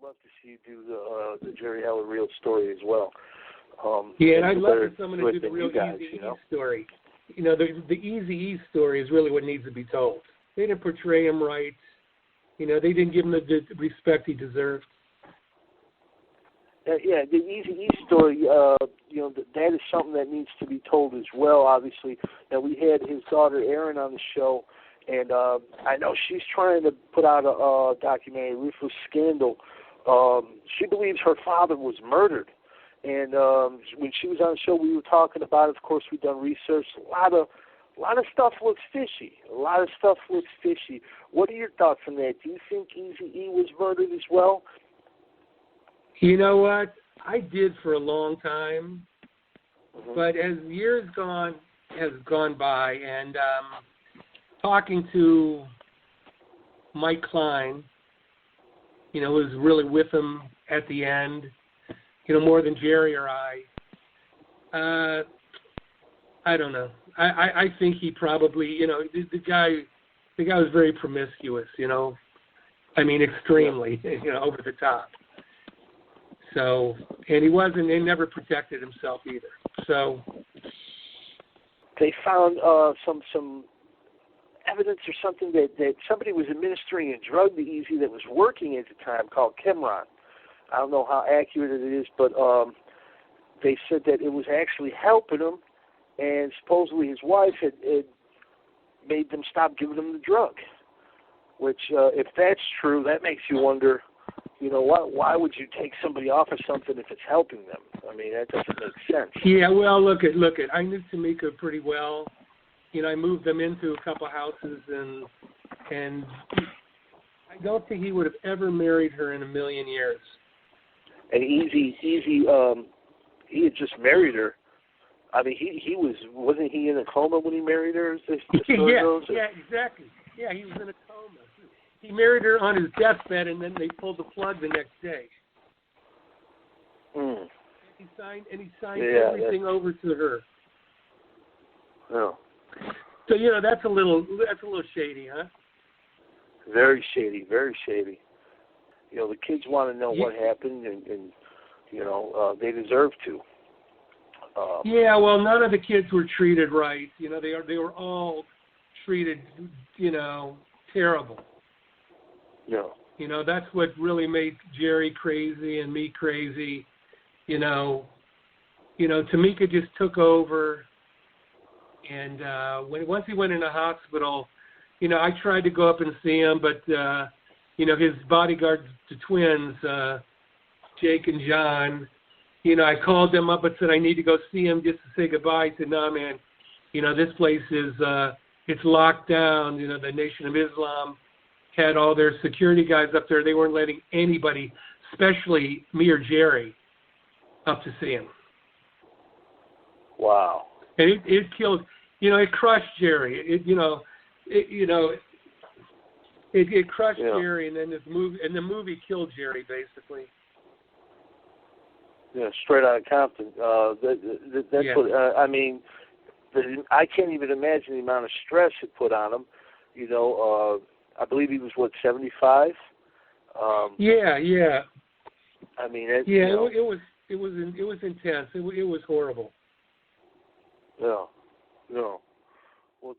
love to see you do the Jerry Heller real story as well. Yeah, and I'd love for someone to do the real guys, Eazy-E story. You know, the Eazy-E story is really what needs to be told. They didn't portray him right. You know, they didn't give him the respect he deserved. Yeah, the Eazy-E story, you know, that is something that needs to be told as well, obviously. Now, we had his daughter, Erin, on the show, and I know she's trying to put out a documentary, Ruthless Scandal. She believes her father was murdered. And when she was on the show, we were talking about it. Of course, we've done research. A lot of stuff looks fishy. What are your thoughts on that? Do you think Eazy-E was murdered as well? You know what? I did for a long time, but as years has gone by, and talking to Mike Klein, you know, who was really with him at the end, you know, more than Jerry or I don't know. I think he probably, you know, the guy was very promiscuous, you know. I mean, extremely, you know, over the top. So, and he never protected himself either. So they found some evidence or something that somebody was administering a drug to Eazy that was working at the time called Chemron. I don't know how accurate it is, but they said that it was actually helping him, and supposedly his wife had made them stop giving him the drug. Which, if that's true, that makes you wonder, you know, why would you take somebody off of something if it's helping them? I mean, that doesn't make sense. Yeah, well, look at. I knew Tamika pretty well. You know, I moved them into a couple houses, and I don't think he would have ever married her in a million years. And Eazy, he had just married her. I mean, wasn't he in a coma when he married her? Yeah, exactly. Yeah, he was in a coma. He married her on his deathbed, and then they pulled the plug the next day. Mm. He signed everything over to her. Yeah. So, you know, that's a little shady, huh? Very shady, very shady. You know, the kids want to know what happened, and you know, they deserve to. Yeah, well, none of the kids were treated right. You know, they were all treated, you know, terrible. Yeah. You know, that's what really made Jerry crazy and me crazy. You know, Tamika just took over, and once he went in the hospital, you know, I tried to go up and see him, but you know, his bodyguards, the twins, Jake and John, you know, I called them up and said I need to go see him just to say goodbye. He said, "No, man, you know, this place is it's locked down. You know, the Nation of Islam had all their security guys up there. They weren't letting anybody, especially me or Jerry, up to see him." Wow. And it killed, you know, it crushed Jerry. It crushed Jerry, and then the movie killed Jerry, basically. Yeah, Straight Outta Compton. That's what I mean. I can't even imagine the amount of stress it put on him. You know, I believe he was 75. Yeah. I mean, it was intense. It was horrible. Yeah. Well,